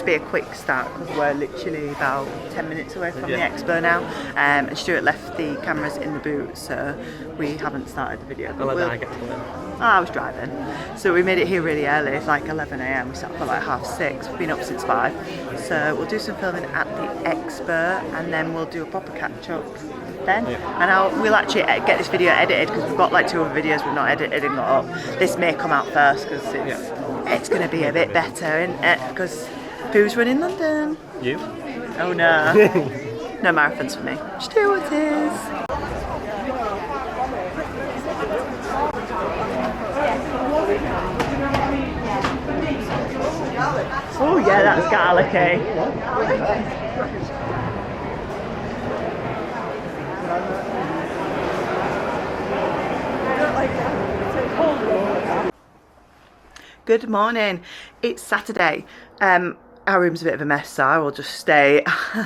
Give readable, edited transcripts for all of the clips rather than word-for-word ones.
be a quick start because we're literally about 10 minutes away from the expo now, and Stuart left the cameras in the boot, so we haven't started the video. I was driving, so we made it here really early. It's like 11 AM. We sat up at like 6:30. We've been up since 5, so we'll do some filming at the expo, and then we'll do a proper catch up then. And we'll actually get this video edited because we've got like 2 other videos we've not edited and got up. This may come out first because it's going to be a bit better, isn't it? Because who's running London? You? Oh no. No marathons for me. Stuart is. Oh yeah, that's garlicky. Good morning. It's Saturday. Our room's a bit of a mess, so I will just stay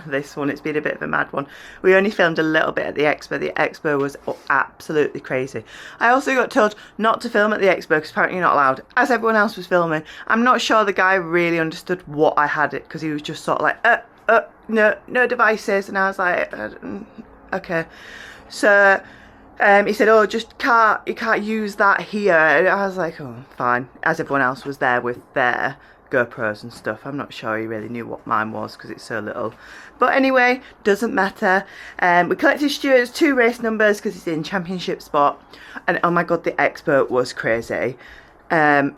this one. It's been a bit of a mad one. We only filmed a little bit at the expo. The expo was absolutely crazy. I also got told not to film at the expo because apparently you're not allowed, as everyone else was filming. I'm not sure the guy really understood what I had it because he was just sort of like, no devices, and I was like, okay. So he said, oh, you can't use that here. And I was like, oh, fine. As everyone else was there with their GoPros and stuff. I'm not sure he really knew what mine was because it's so little. But anyway, doesn't matter. We collected Stuart's 2 race numbers because he's in championship spot. And oh my god, the expo was crazy. You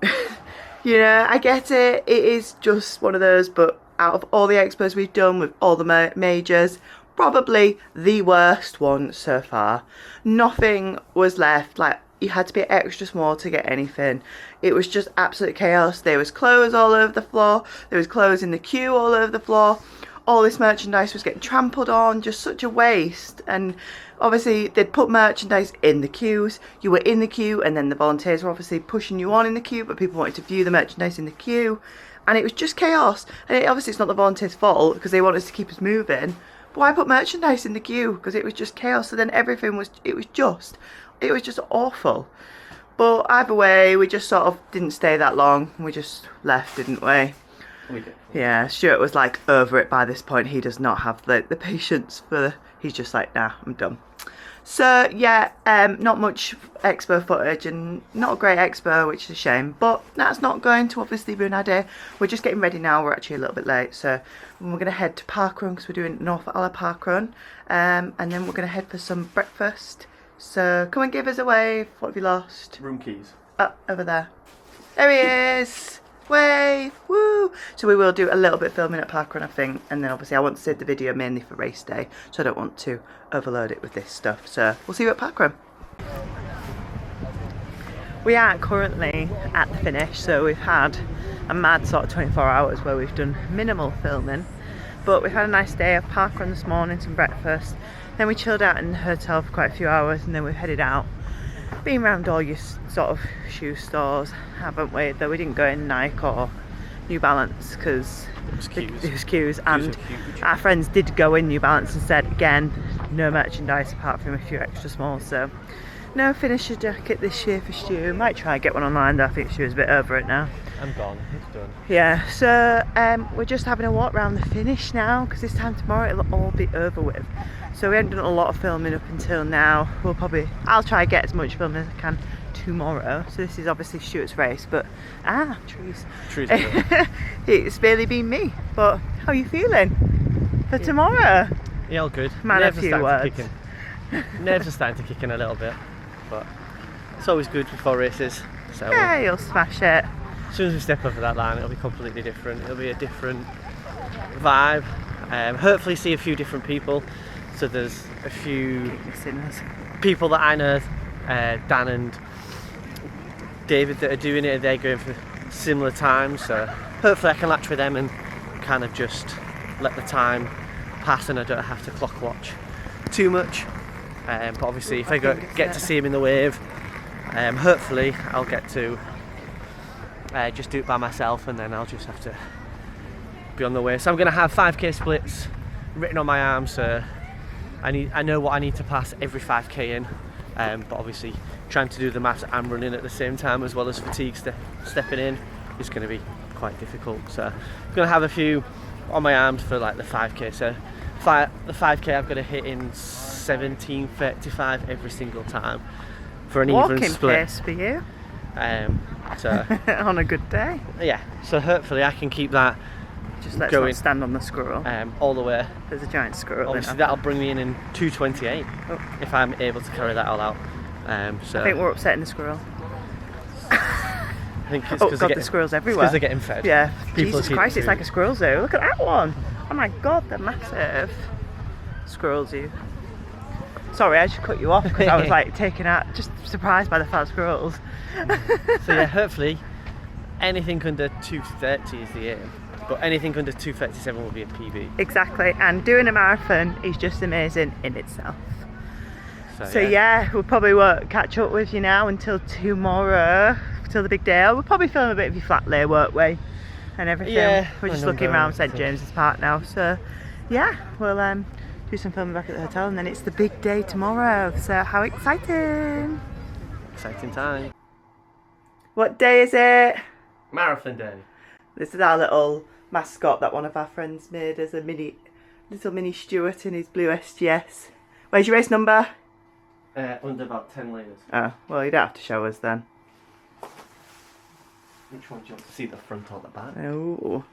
know, I get it. It is just one of those, but out of all the expos we've done with all the majors, probably the worst one so far. Nothing was left. Like, you had to be extra small to get anything. It was just absolute chaos. There was clothes all over the floor. There was clothes in the queue all over the floor. All this merchandise was getting trampled on. Just such a waste. And obviously they'd put merchandise in the queues. You were in the queue, and then the volunteers were obviously pushing you on in the queue, but people wanted to view the merchandise in the queue. And it was just chaos. And obviously it's not the volunteers' fault because they wanted us to keep us moving. But why put merchandise in the queue? Because it was just chaos. So then everything was, it was just awful. But either way, we just sort of didn't stay that long. We just left, didn't we? We did. Yeah, Stuart was like over it by this point. He does not have the patience for he's just like, nah, I'm done. So yeah, not much expo footage and not a great expo, which is a shame, but that's not going to obviously ruin our day. We're just getting ready now. We're actually a little bit late, so we're going to head to Parkrun because we're doing North Alla Parkrun, and then we're going to head for some breakfast. So come and give us a wave. What have you lost? Room keys. Oh, over there. There he is. Wave. Woo. So we will do a little bit of filming at Parkrun, I think. And then obviously I want to save the video mainly for race day. So I don't want to overload it with this stuff. So we'll see you at Parkrun. We are currently at the finish. So we've had a mad sort of 24 hours where we've done minimal filming. But we've had a nice day of Parkrun this morning, some breakfast. Then we chilled out in the hotel for quite a few hours, and then we've headed out. Been around all your sort of shoe stores, haven't we? Though we didn't go in Nike or New Balance because it was queues. And our friends did go in New Balance and said, again, no merchandise apart from a few extra small. So no finisher jacket this year for Stu. Might try and get one online though. I think Stu's a bit over it now. I'm gone, it's done. Yeah, so we're just having a walk around the finish now because this time tomorrow it'll all be over with. So we haven't done a lot of filming up until now. I'll try and get as much filming as I can tomorrow. So this is obviously Stuart's race, but trees. It's barely been me. But how are you feeling for tomorrow? Yeah, all good. Man, a few words. Nerves are starting to kick in a little bit, but it's always good before races. So yeah, you'll smash it. As soon as we step over that line, it'll be completely different. It'll be a different vibe. Hopefully see a few different people. So there's a few people that I know, Dan and David, that are doing it. They're going for similar times, so hopefully I can latch with them and kind of just let the time pass and I don't have to clock watch too much. But obviously if I get to see him in the wave, hopefully I'll get to just do it by myself, and then I'll just have to be on the way. So I'm going to have 5k splits written on my arm, so I know what I need to pass every 5k in, but obviously trying to do the maths and running at the same time as well as fatigue stepping in is going to be quite difficult. So I'm going to have a few on my arms for like the 5k. So the 5k I've got to hit in 17:35 every single time for an even Walking split. pace for you. So on a good day. yeah, so hopefully I can keep that Just let's going not stand on the squirrel. all the way. There's a giant squirrel. Obviously that'll bring me in 2:28 if I'm able to carry that all out. So I think we're upsetting the squirrel. I think it's Oh god, the squirrels everywhere. because they're getting fed. Yeah. People Jesus keep Christ, it's food. like a squirrel zoo. Look at that one. Oh my god, they're massive. Squirrel zoo. Sorry, I just cut you off because I was like taken out, just surprised by the fat squirrels. So yeah, hopefully anything under 2:30 is the aim, but anything under 2:37 will be a PB. Exactly, and doing a marathon is just amazing in itself. So yeah, we'll probably won't catch up with you now until tomorrow, till the big day. We'll probably film a bit of your flat lay, won't we? And everything. Yeah, We're just I looking know, around I St think. James's Park now. So yeah, we'll do some filming back at the hotel, and then it's the big day tomorrow. So how exciting! Exciting time. What day is it? Marathon day. This is our little mascot that one of our friends made as a little mini Stuart in his blue SGS. Where's your race number? Under about 10 layers. Oh, well, you don't have to show us then. Which one do you want to see, the front or the back? Oh.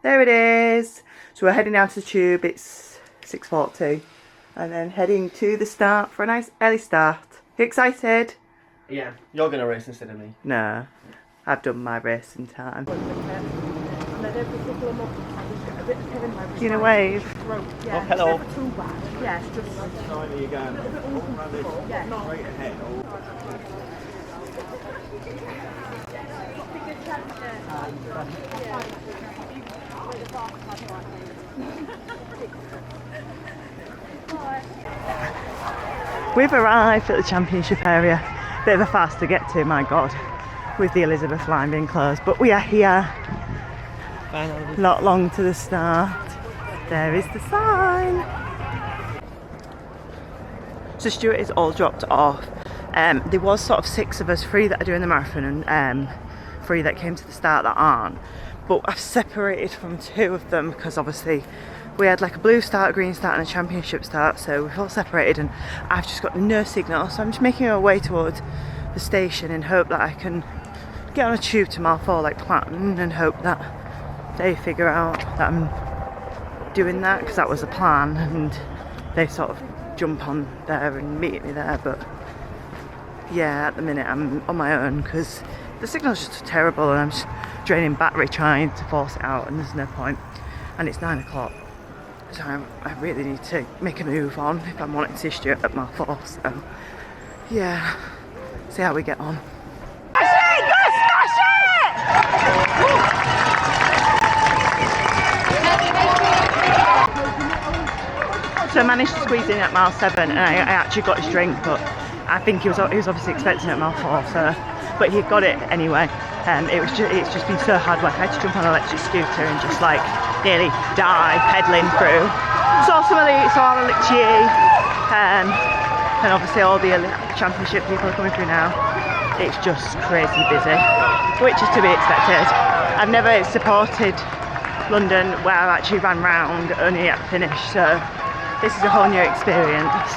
There it is. So we're heading down to the tube. It's 6:40. And then heading to the start for a nice early start. You excited? Yeah. You're going to race instead of me. No. I've done my racing time. You gonna wave? Oh, hello. Yeah, it's just We've arrived at the championship area. Bit of a fast to get to, my god, with the Elizabeth line being closed. But we are here. Not long to the start. There is the sign. So Stuart is all dropped off. There was sort of 6 of us, 3 that are doing the marathon and 3 that came to the start that aren't. But I've separated from 2 of them because obviously we had like a blue start, a green start and a championship start, so we've all separated and I've just got no signal, so I'm just making my way towards the station and hope that I can get on a tube to Mile 4 like planned, and hope that they figure out that I'm doing that, because that was the plan, and they sort of jump on there and meet me there. But yeah, at the minute I'm on my own because the signal's just terrible and I'm just draining battery trying to force it out, and there's no point. And it's 9 o'clock, so I really need to make a move on if I'm wanting to see Stuart at Mile 4. So yeah, see how we get on. So I managed to squeeze in at Mile 7 and I actually got his drink, but I think he was obviously expecting it at Mile 4, so, but he got it anyway. It's just been so hard work. I had to jump on an electric scooter and just like nearly die pedalling through. Saw some elites, saw Elixir, and obviously all the championship people are coming through now. It's just crazy busy, which is to be expected. I've never supported London where I've actually ran round only at the finish, so this is a whole new experience.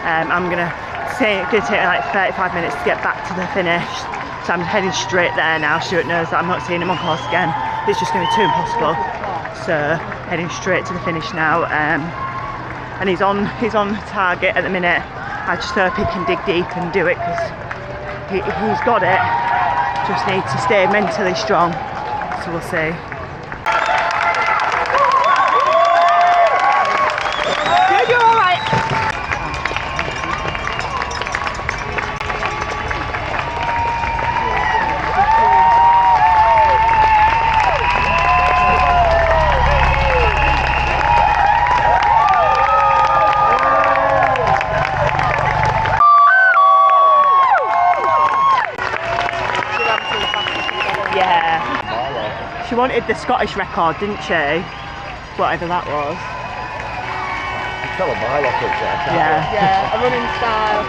I'm gonna take like 35 minutes to get back to the finish, so I'm heading straight there now. Stuart knows that I'm not seeing him on course again. It's just going to be too impossible. So heading straight to the finish now, and he's on target at the minute. I just hope he can dig deep and do it, because he's got it. Just needs to stay mentally strong. So we'll see. You're all right. Yeah. She wanted the Scottish record, didn't she? Whatever that was. Tell a mile off it there. Yeah, a running style.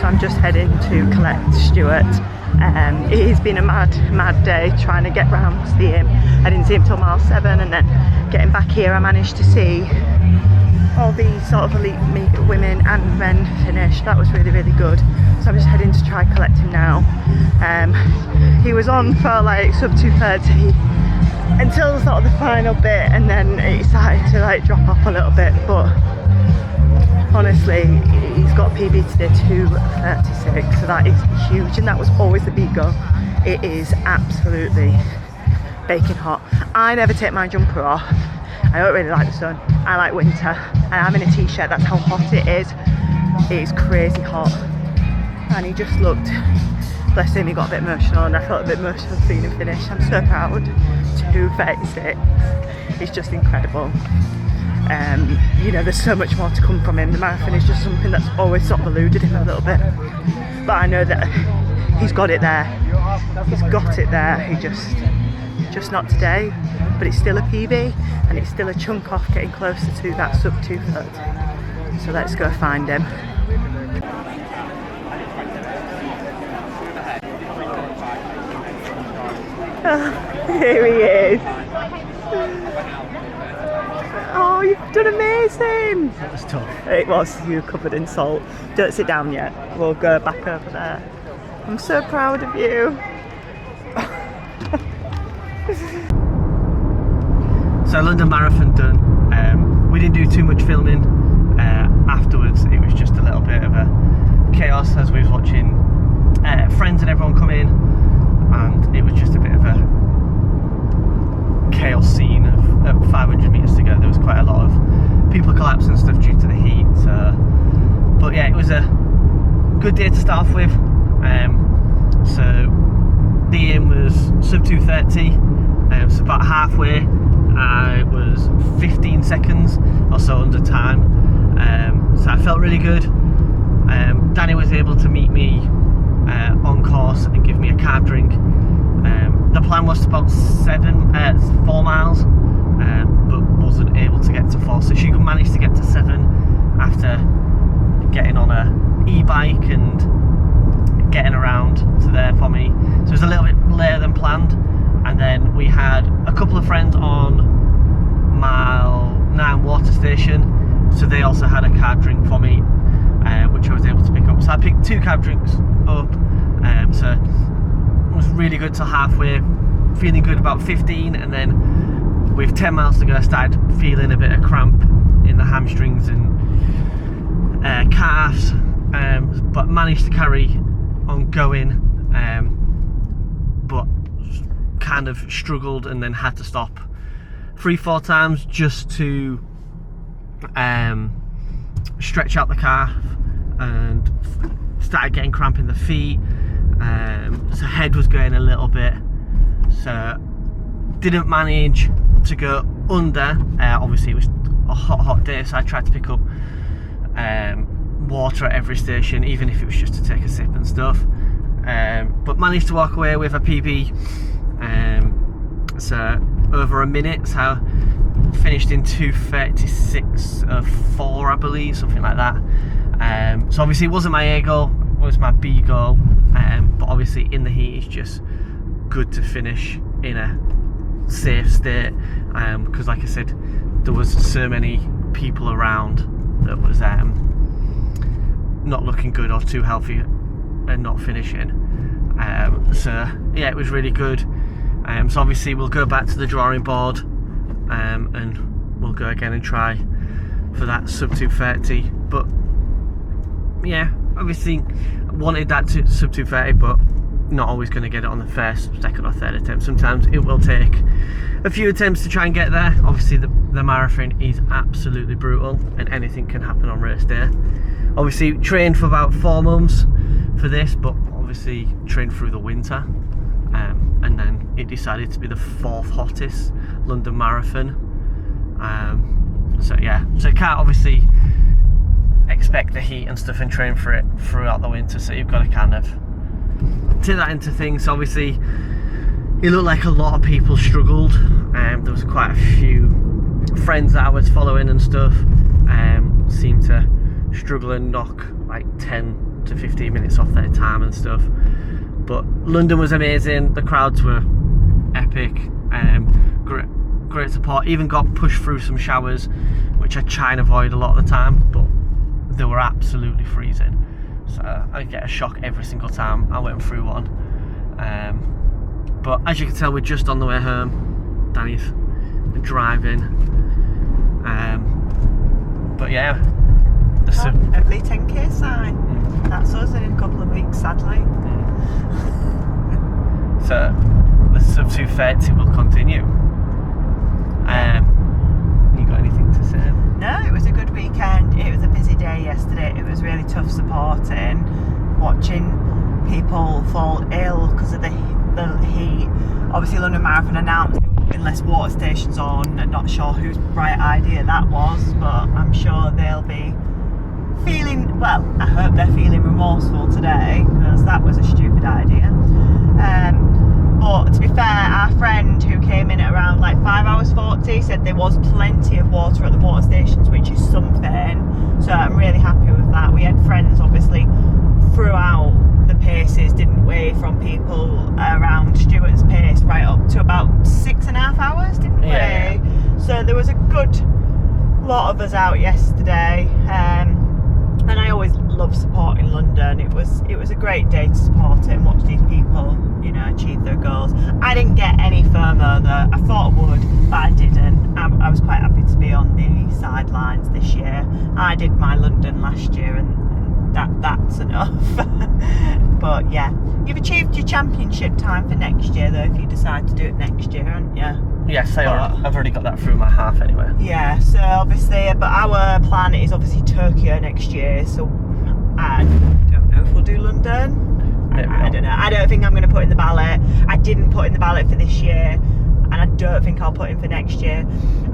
So I'm just heading to collect Stuart. It has been a mad day trying to get round to see him. I didn't see him till mile 7, and then getting back here I managed to see all the sort of elite women and men finish. That was really good. So I'm just heading to try collect him now. He was on for like sub 2:30 until sort of the final bit, and then it started to like drop off a little bit, but honestly he's got PB today 2:36, so that is huge, and that was always the beat goal. It is absolutely baking hot. I never take my jumper off. I don't really like the sun. I like winter, and I'm in a t-shirt. That's how hot it is. It is crazy hot, and he just looked, bless him, he got a bit emotional, and I felt a bit emotional seeing him finish. I'm so proud. 2:36. It's just incredible. You know, there's so much more to come from him. The marathon is just something that's always sort of eluded him a little bit, but I know that he's got it there. He's got it there. He just not today, but it's still a PB, and it's still a chunk off getting closer to that sub 2:30. So let's go find him. Here he is. Oh, you've done amazing. That was tough. It was. You were covered in salt. Don't sit down yet. We'll go back over there. I'm so proud of you. So London Marathon done. We didn't do too much filming afterwards. It was just a little bit of a chaos as we was watching friends and everyone come in, and it was just a bit of a chaos scene of 500 metres to go. There was quite a lot of people collapsing and stuff due to the heat. But yeah, it was a good day to start off with. So the aim was sub 2:30. So about halfway I was 15 seconds or so under time. So I felt really good. Dannii was able to meet me on course and give me a carb drink. The plan was about 4 miles, but wasn't able to get to 4. So she managed to get to 7 after getting on a e-bike and getting around to there for me. So it was a little bit later than planned. And then we had a couple of friends on mile 9 water station, so they also had a carb drink for me, which I was able to pick up. So I picked 2 carb drinks up. So it was really good till halfway, feeling good about 15, and then with 10 miles to go I started feeling a bit of cramp in the hamstrings and calves, but managed to carry on going, but kind of struggled and then had to stop 3-4 times just to stretch out the calf, and started getting cramp in the feet. So head was going a little bit, so didn't manage to go under. Obviously it was a hot day, so I tried to pick up water at every station, even if it was just to take a sip and stuff, but managed to walk away with a PB. So over a minute, so finished in 2:36.4, I believe, something like that. So obviously it wasn't my A goal, it was my B goal, but obviously in the heat it's just good to finish in a safe state, because like I said, there was so many people around that was not looking good or too healthy and not finishing. So yeah, it was really good. So obviously we'll go back to the drawing board, and we'll go again and try for that sub 2:30. But yeah, obviously wanted that to sub 2:30, but not always going to get it on the first, second or third attempt. Sometimes it will take a few attempts to try and get there. Obviously the marathon is absolutely brutal, and anything can happen on race day. Obviously trained for about 4 months for this, but obviously trained through the winter, and then it decided to be the 4th hottest London Marathon. So yeah, so you can't obviously expect the heat and stuff and train for it throughout the winter, so you've got to kind of take that into things. So obviously it looked like a lot of people struggled. There was quite a few friends that I was following and stuff seemed to struggle and knock like 10 to 15 minutes off their time and stuff. But London was amazing. The crowds were epic. Great support. Even got pushed through some showers, which I try and avoid a lot of the time, but they were absolutely freezing. So I get a shock every single time I went through one. But as you can tell, we're just on the way home. Danny's driving. But yeah, every 10k sign. That's us in a couple of weeks, sadly. So the sub 230 will continue. You got anything to say? No, it was a good weekend. It was a busy day yesterday. It was really tough supporting, watching people fall ill because of the heat. Obviously, London Marathon announced they were putting less water stations on. I'm not sure whose bright idea that was, but I'm sure they'll be feeling, well, I hope they're feeling remorseful today, because that was a stupid idea. But to be fair, our friend who came in at around like 5 hours 40 said there was plenty of water at the water stations, which is something. So I'm really happy with that. We had friends obviously throughout the paces, didn't we, from people around Stuart's pace right up to about 6.5 hours, didn't we? Yeah. So there was a good lot of us out yesterday. And I always love supporting London. It was a great day to support it and watch these people, you know, achieve their goals. I didn't get any FOMO though. I thought I would, but I didn't. I was quite happy to be on the sidelines this year. I did my London last year, and that's enough. But yeah, you've achieved your championship time for next year though, if you decide to do it next year, haven't you? Yes, I've already got that through my half anyway. Yeah, so obviously, but our plan is obviously Tokyo next year, so I don't know if we'll do London. I don't know. I don't think I'm going to put in the ballot. I didn't put in the ballot for this year, and I don't think I'll put in for next year.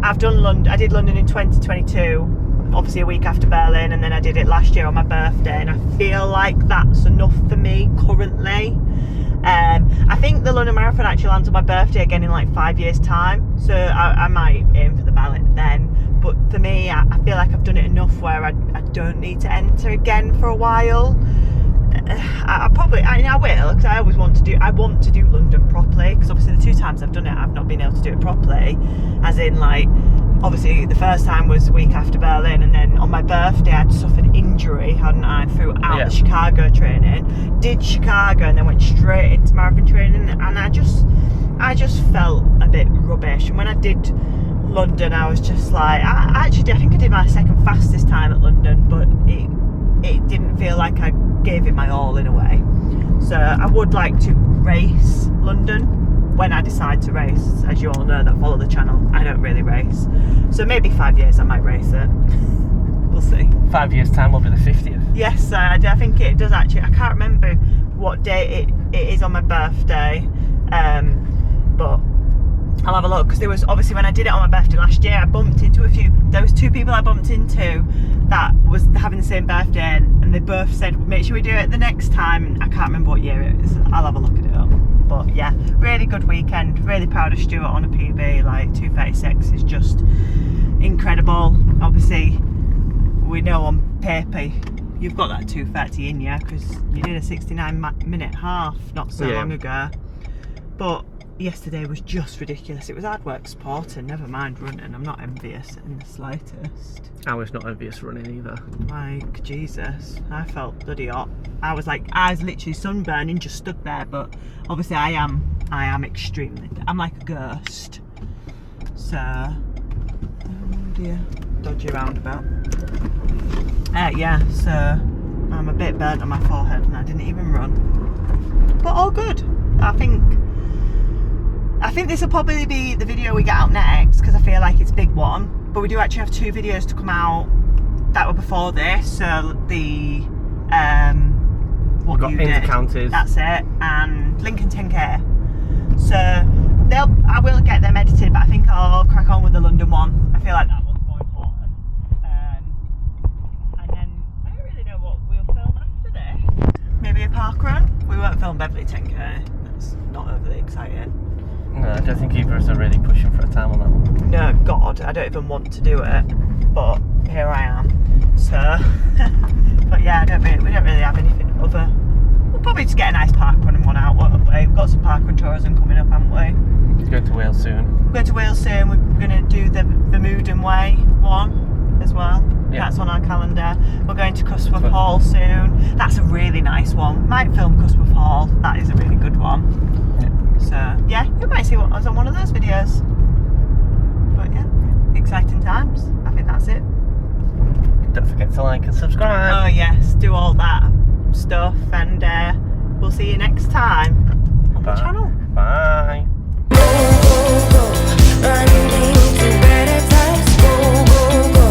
I've done London. I did London in 2022, obviously a week after Berlin, and then I did it last year on my birthday, and I feel like that's enough for me currently. I think the London Marathon actually lands on my birthday again in like 5 years time, so I might aim for the ballot then. But for me, I feel like I've done it enough where I don't need to enter again for a while. I will, because I always want to do London properly, because obviously the 2 times I've done it, I've not been able to do it properly, as in like, obviously the first time was a week after Berlin, and then on my birthday I'd suffered injury, hadn't I, throughout the Chicago training. Did Chicago and then went straight into marathon training, and I just felt a bit rubbish. And when I did London, I was just like, I think I did my second fastest time at London, but it didn't feel like I gave it my all in a way. So I would like to race London when I decide to race. As you all know that follow the channel, I don't really race, so maybe 5 years I might race it. We'll see. 5 years time will be the 50th. Yes, I think it does actually. I can't remember what day it is on my birthday, but I'll have a look, because there was obviously, when I did it on my birthday last year, I bumped into those 2 people I bumped into that was having the same birthday, and they both said make sure we do it the next time. I can't remember what year it is. I'll have a look at it up. But yeah, really good weekend. Really proud of Stuart on a PB. Like 2:36 is just incredible. Obviously, we know on paper you've got that 2:30 in you, because you did a 69-minute half not so long ago. But yesterday was just ridiculous. It was hard work supporting, never mind running. I'm not envious in the slightest. I was not envious running either. Like, Jesus, I felt bloody hot. I was literally sunburning, just stood there. But obviously I am extremely, I'm like a ghost. So, oh dear, dodgy roundabout. Yeah, so I'm a bit burnt on my forehead and I didn't even run. But all good. I think this will probably be the video we get out next, because I feel like it's a big one. But we do actually have 2 videos to come out that were before this. So the what you did, counties. That's it, and Lincoln 10k. So I will get them edited, but I think I'll crack on with the London one. I feel like that one's more important. And then I don't really know what we'll film after this. Maybe a park run. We won't film Beverly 10k. That's not overly exciting. No, I don't think either of us are really pushing for a time on that one. No, God, I don't even want to do it, but here I am. So, But yeah, we don't really have anything other. We'll probably just get a nice parkrun one out, won't we? We've got some parkrun tourism coming up, haven't we? Going to Wales soon. We're going to Wales soon. We're going to do the Vermeuden Way one as well. Yeah. That's on our calendar. We're going to Cusworth Hall soon. That's a really nice one. Might film Cusworth Hall. That is a really good one. Yeah. So yeah, you might see us on one of those videos. But yeah, exciting times. I think that's it. Don't forget to like and subscribe. Oh yes, do all that stuff, and we'll see you next time on the channel.